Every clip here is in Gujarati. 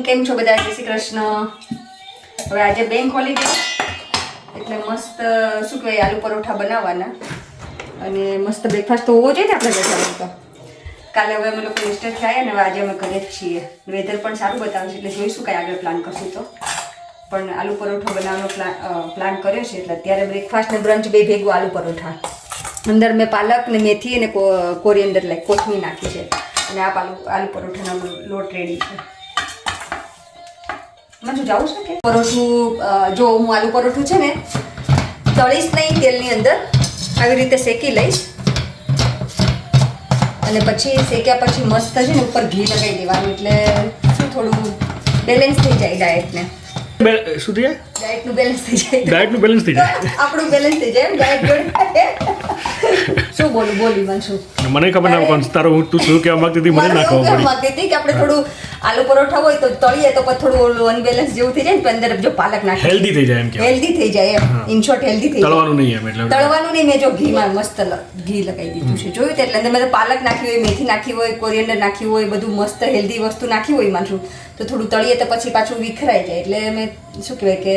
કેમ છો બધા? જય શ્રી કૃષ્ણ. હવે આજે બેંક હોલિડે એટલે મસ્ત શું કહેવાય આલુ પરોઠા બનાવવાના અને મસ્ત બ્રેકફાસ્ટ તો હોવો જોઈએ ને આપણે બધાને. તો કાલે હવે અમે લોકો મિસ્ટેક થયા ને હવે આજે અમે ઘરે જ છીએ. વેધર પણ સારું બતાવે છે એટલે જોઈશું કાંઈ આગળ પ્લાન કરશું તો. પણ આલુ પરોઠા બનાવવાનો પ્લાન કર્યો છે એટલે અત્યારે બ્રેકફાસ્ટ ને બ્રંચ બે ભેગું આલુ પરોઠા. અંદર મેં પાલક ને મેથી અને કોરિએન્ડર લાઈક કોથમીર નાખી છે અને આ આલુ પરોઠાનો લોટ રેડી છે. મને જાવું છે કે પરોઠું જો હું આલુ પરોઠું છે ને તળીશ નહીં તેલની અંદર, આવી રીતે શેકી લઈશ અને પછી શેક્યા પછી મસ્ત છે ને ઉપર ઘી લગાવી દેવાનું એટલે શું થોડું બેલેન્સ થઈ જાય ડાયટને. શું થઈ જાય? ડાયટનું બેલેન્સ થઈ જાય. ડાયટનું બેલેન્સ થઈ જાય. આપણું બેલેન્સ થઈ જાય એમ ડાયટ જોડે. શું બોલી મને શું મને ખબર ના કોણ તારો તું શું કહેવા માંગતી હતી મને ના ખબર પડી. માંગતી હતી કે આપણે થોડું આલુ પરોઠા હોય તો તળીએ તો પછી થોડું અનબેલેન્સ જેવું થઈ જાય ને અંદર જો પાલક નાખી હેલ્ધી થઈ જાય એમ કે હેલ્ધી થઈ જાય એમ ઇન શોર્ટ હેલ્ધી થઈ જાય. તળવાનું નહીં એમ એટલે તળવાનું નહીં. મેં જો ઘીમાં મસ્ત ઘી લગાવી દીધું છે જોયું તે એટલે અંદર મેં પાલક નાખી હોય, મેથી નાખી હોય, કોરિએન્ડર નાખી હોય, બધું મસ્ત હેલ્ધી વસ્તુ નાખી હોય માનશું તો થોડું તળીએ તો પછી પાછું વિખરાઈ જાય એટલે મેં શું કહેવાય કે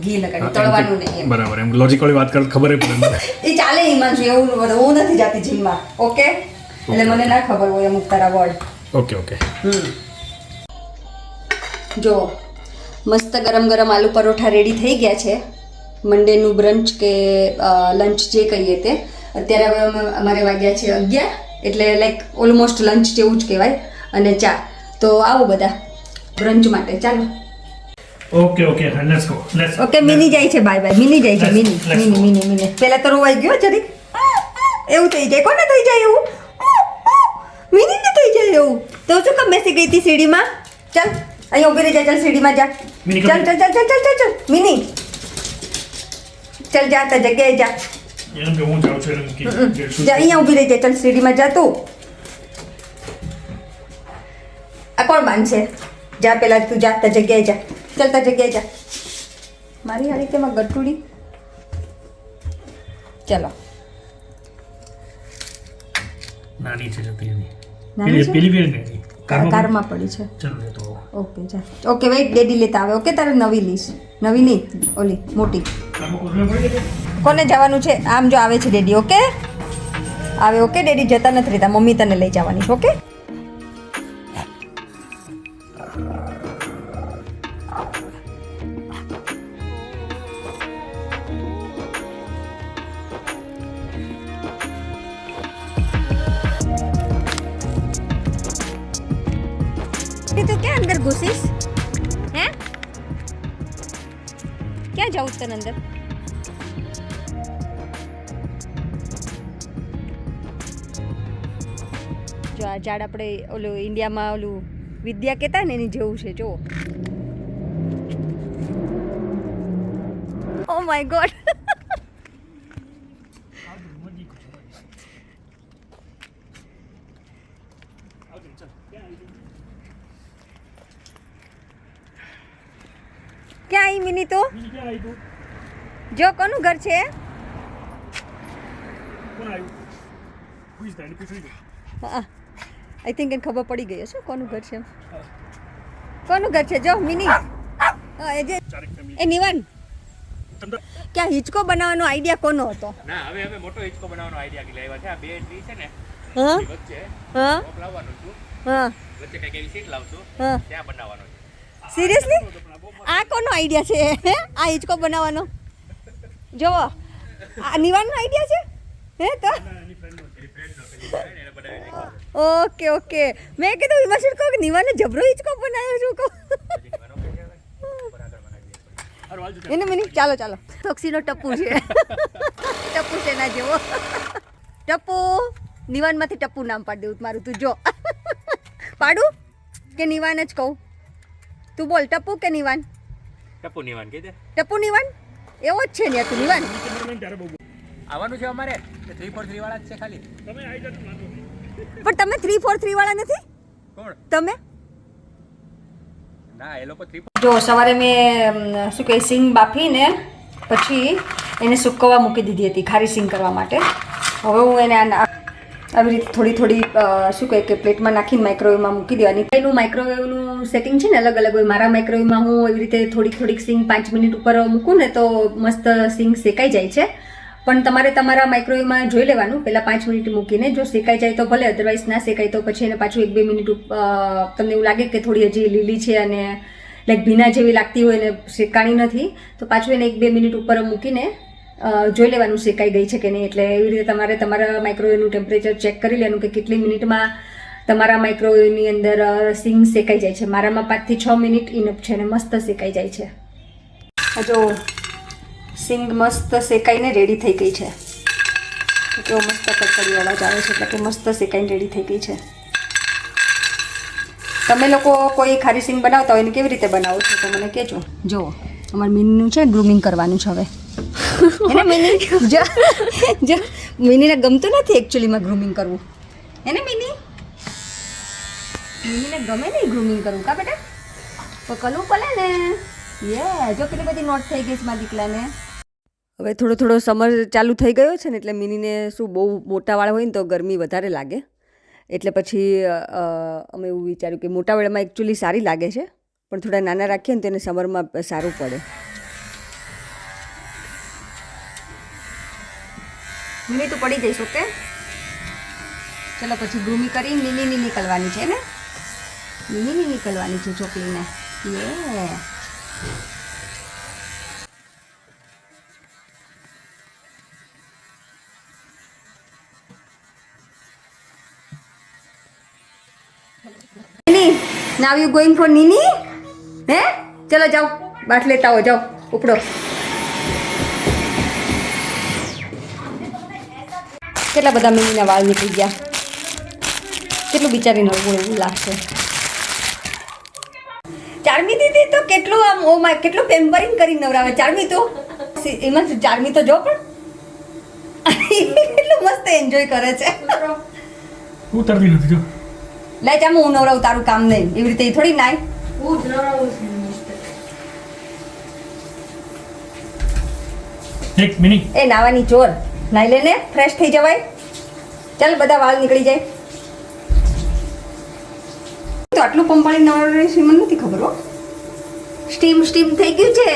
ઘી લગાવી તળવાનું નહીં. બરાબર એમ લોજિક વાળી વાત કર ખબર પડે મને. એ ચાલે એ માનશું એવું હું નથી જાતી જીમમાં. ઓકે એટલે મને ના ખબર હોય અમુક તારા વર્ડ. ઓકે જો મસ્ત ગરમ ગરમ આલુ પરોઠા રેડી થઈ ગયા છે. મંડેનું બ્રંચ કે લંચ જે કહીએ તે. અત્યારે હવે અમારે વાગ્યા છે 11 એટલે લાઈક ઓલમોસ્ટ લંચ જેવું જ કહેવાય અને ચા. તો આવો બધા બ્રંચ માટે ચાલો. Okay let's go let's okay mini જાય છે બાય મિની જાય છે મિની પહેલા તો રોવાઈ ગયો જરીક એવું થઈ જાય. કોને થઈ જાય એવું? મિની ને થઈ જાય એવું તો શું કામ બેસી ગઈ હતી સીડીમાં? ચાલ અહીંયા ઉભી રહી જા. ચાલ સીડીમાં જા. ચાલ મિની ચાલ જા તા જગ્યાએ જા. એમ કે હું જાઉં છું એમ કે જા અહીંયા ઉભી રહી જા. ચાલ સીડીમાં જા તું. આ કોણ બાંધશે? જા પેલા તું જા તા જગ્યાએ જા. ચાલ તા જગ્યાએ જા. મારી હારી કેમાં ગટુડી. ચાલો નાની છે જતી એની નાની છે? પેલી બેન નથી કારમાં પડી છે. ચલો તો ઓકે જા. ઓકે વેઇટ ડેડી લેતા આવે. ઓકે તારે નવી લીશ. નવી નહીં ઓલી મોટી. કોને જવાનું છે? આમ જો આવે છે ડેડી. ઓકે આવે. ઓકે ડેડી જતા નથી રહેતા. મમ્મી તને લઈ જવાની છે. ઓકે તું ક્યાં અંદર ઘૂસીશ? હે ક્યાં જાઉં તને અંદર? જો આ ઝાડ આપણે ઓલું ઇન્ડિયામાં ઓલું વિદ્યા કહેતા ને એની જેવું છે. જો ઓ માય ગોડ. ક્યાં આવી મિની? તો જો કોનું ઘર છે? હા આઈ થિંક એને ખબર પડી ગઈ હશે કોનું ઘર છે. કોનું ઘર છે? જો મિની એ નિવાન ક્યાં હિંચકો બનાવવાનો આઈડિયા કોનો હતો? ના હવે મોટો હિંચકો બનાવવાનો આઈડિયા લાવ્યા છે. આ બે ટ્રી છે ને હા વચ્ચે હા ટોપ લાવવાનું છું. હા વચ્ચે કઈક એવી સીટ લાવશું હા ત્યાં બનાવવાનો છે. સિરિયસલી આ કોનો આઈડિયા છે? આ હિંચકો બનાવવાનો? જો આ નિવાનનો આઈડિયા છે હે? તો ઓકે મેં કીધું વિમાશિર કહો કે નિવાને જબરો હિંચકો બનાવ્યો છું કહો એને મિની. ચાલો ટોક્સીનો ટપ્પુ છે. ટપ્પુ છે ના જેવો. ટપ્પુ નિવાનમાંથી ટપ્પુ નામ પાડી દેવું મારું. તું જો પાડું કે નિવાન જ કહું? તું બોલ ટપ્પુ કે નિવાન? ટપ્પુ નિવાન કહી દે. ટપ્પુ નિવાન એવો જ છે ને તું નિવાન. આવવાનું છે અમારે 343 વાળા જ છે ખાલી. પણ તમે 343 વાળા નથી? કોણ? તમે ના એ લોકો 3 જો સવારે મેં શું કહે સિંગ બાફીને પછી એને સૂકવવા મૂકી દીધી હતી ખારી સિંગ કરવા માટે. હવે હું એને આવી રીતે થોડી થોડી શું કહે કે પ્લેટમાં નાખીને માઇક્રોવેવમાં મૂકી દેવાની. એનું માઇક્રોવેવનું સેટિંગ છે ને અલગ અલગ હોય. મારા માઇક્રોવેવમાં હું એવી રીતે થોડીક સિંગ 5 મિનિટ ઉપર મૂકું ને તો મસ્ત સિંગ શેકાઈ જાય છે. પણ તમારે તમારા માઇક્રોવેવમાં જોઈ લેવાનું પહેલાં 5 મિનિટ મૂકીને. જો શેકાઈ જાય તો ભલે, અદરવાઇઝ ના શેકાય તો પછી એને પાછું 1-2 મિનિટ તમને એવું લાગે કે થોડી હજી લીલી છે અને લાઈક ભીના જેવી લાગતી હોય ને શેકાણી નથી તો પાછું એને 1-2 મિનિટ ઉપર મૂકીને જોઈ લેવાનું શેકાઈ ગઈ છે કે નહીં. એટલે એવી રીતે તમારે તમારા માઇક્રોવેવનું ટેમ્પરેચર ચેક કરી લેવાનું કે કેટલી મિનિટમાં તમારા માઇક્રોવેવની અંદર સિંગ શેકાઈ જાય છે. મારામાં 5 થી 6 મિનિટ ઇનફ છે અને મસ્ત શેકાઈ જાય છે. જો સિંગ મસ્ત શેકાઈને રેડી થઈ ગઈ છે. જો મસ્ત કડકડી અવાજ આવે છે એટલે કે મસ્ત શેકાઈને રેડી થઈ ગઈ છે. તમે લોકો કોઈ ખારી સિંગ બનાવતા હોય ને કેવી રીતે બનાવો છો તો મને કહેજો. જો અમારે મીનીનું છે ગ્રૂમિંગ કરવાનું છે હવે. એને મિની જો મિનીને ગમતું નથી એકચ્યુઅલીમાં ગ્રૂમિંગ કરવું. એને મિનીને ગમે નહીં ગ્રૂમિંગ કરવું કા બેટા? તો કરવું પડે ને. જો કેટલી બધી નોટ થઈ ગઈ છે મારા દીકલાને. હવે થોડો સમર ચાલુ થઈ ગયો છે ને એટલે મિનીને શું બહુ મોટાવાળા હોય ને તો ગરમી વધારે લાગે. એટલે પછી અમે એવું વિચાર્યું કે મોટાવાળામાં એકચ્યુઅલી સારી લાગે છે પણ થોડા નાના રાખીએ ને તો એને સમરમાં સારું પડે. મિની તો પડી જઈશ. ઓકે ચલો પછી ગ્રૂમી કરી મિનીની નીકળવાની છે ને. મિનીની નીકળવાની છે ચોકલીને. નાવ યુ ગોઈંગ ફોર નીની? હે ચલો જાઓ બાટ લેતા હો, જાઓ ઉપડો. કેટલા બધા મિનીના વાળ નીકળી ગયા. કેટલું બિચારીને એવું લાગશે. ચાર્મી દીદી તો કેટલું આમ ઓ માય કેટલું પેમ્પરિંગ કરી નવરાવે. ચાર્મી તો એમાં ચાર્મી તો જો પણ કેટલું મસ્ત એન્જોય કરે છે. ઉતરતી નથી જો. લે ચામ હું નવરાવું, તારું કામ નહીં. એવી રીતે થોડી નાય. હું જ નવરાવું છું. એક મિનિટ. એ નાવાની ચોર નાઈ લેને, ફ્રેશ થઈ જવાય. ચાલ બધા વાળ નીકળી જાય. તો આટલું પંપાળી નવરાવે છે મને નથી ખબર હો. સ્ટીમ થઈ ગયું છે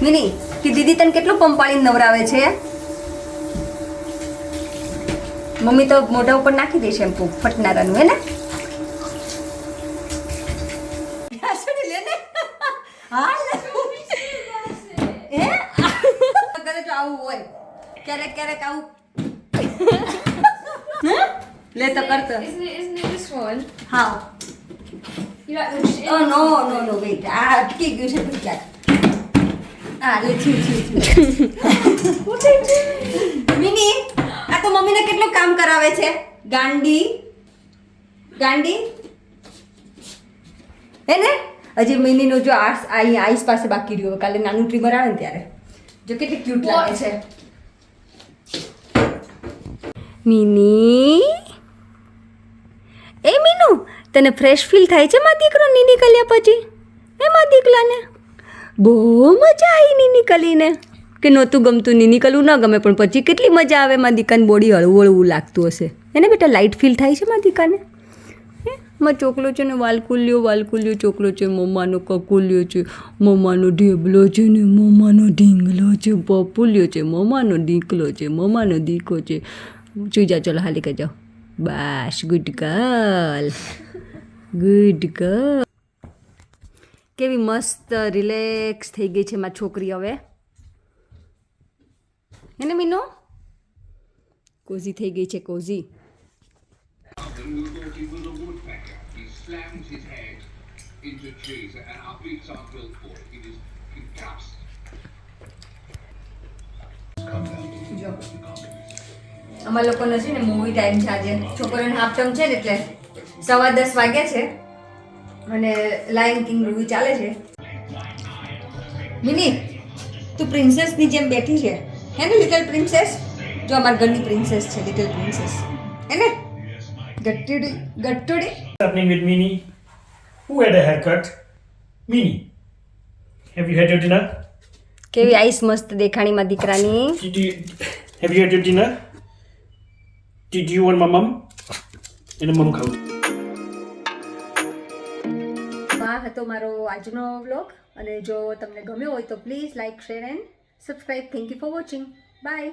મિની કે દીદી તને કેટલું પંપાળી નવરાવે છે. મમ્મી તો મોઢા ઉપર નાખી દે શેમ્પૂ ફટનારાનું હે ને. આવું હોય ક્યારેક આવું લે તો કરતો. Isn't it this one? હા You like the oh no wait આ અટકી ગયું છે ભાઈ ક્યાંક. આ લે થયું. મિની આ તો મમ્મીને કેટલું કામ કરાવે છે. ગાંડી હે ને. હજી મિનીનો જો આઈસ પાસે બાકી રહ્યો. કાલે નાનું ટ્રીમર આવે ને ત્યારે જો કેટલી ક્યુટ લાગે છે. મિની એ મીનુ તને ફ્રેશ ફીલ થાય છે મારા દીકરો નીની કલ્યા પછી? એ મારા દીકલાને બહુ મજા આવી નીની કલીને. કે નહોતું ગમતું નીની કલવું ન ગમે પણ પછી કેટલી મજા આવે. મારા દીકાને બોડી હળવું લાગતું હશે એને બેટા. લાઇટ ફીલ થાય છે મારા દીકાને. માં ચોકલો છે ને વાલકુલ્યો ચોકલો છે. મમ્માનો કકુલ્યો છે. મમ્માનો ઢેબલો છે ને મમ્માનો ઢીંગલો છે. પપુલ્યો છે. મમ્માનો ઢીકલો છે. મમ્માનો દીકો છે. સુઈ જાઓ ચલો હાલી કરી જાઓ. બસ ગુડ ગર્લ. કેવી મસ્ત રિલેક્સ થઈ ગઈ છે મારી છોકરી હવે. એને મીનો કોઝી થઈ ગઈ છે. Cosy slams his head into trees and our beats are built for it. It is gaps. અમારા લોકોનો છે ને મૂવી ટાઈમ છે આજે. છોકરીઓને હાફ ટર્મ છે ને એટલે 10:15 વાગ્યા છે અને લાયન કિંગ મૂવી ચાલે છે. મિની તું પ્રિન્સેસની જેમ બેઠી છે હે ને લિટલ પ્રિન્સેસ? જો અમારા ઘરની પ્રિન્સેસ છે લિટલ પ્રિન્સેસ હે ને. ગટ્ટુડી What's happening with Mini? Who had a haircut? Mini. Have you had your dinner? કેવી આઈસ મસ્ત દેખાણીમાં દીકરાની. Have you had your dinner? Do you want my mum? એને મમ ખાવું. આ હતો મારો આજનો વ્લોગ અને જો તમને ગમ્યો હોય તો please like share and subscribe. Thank you for watching. By.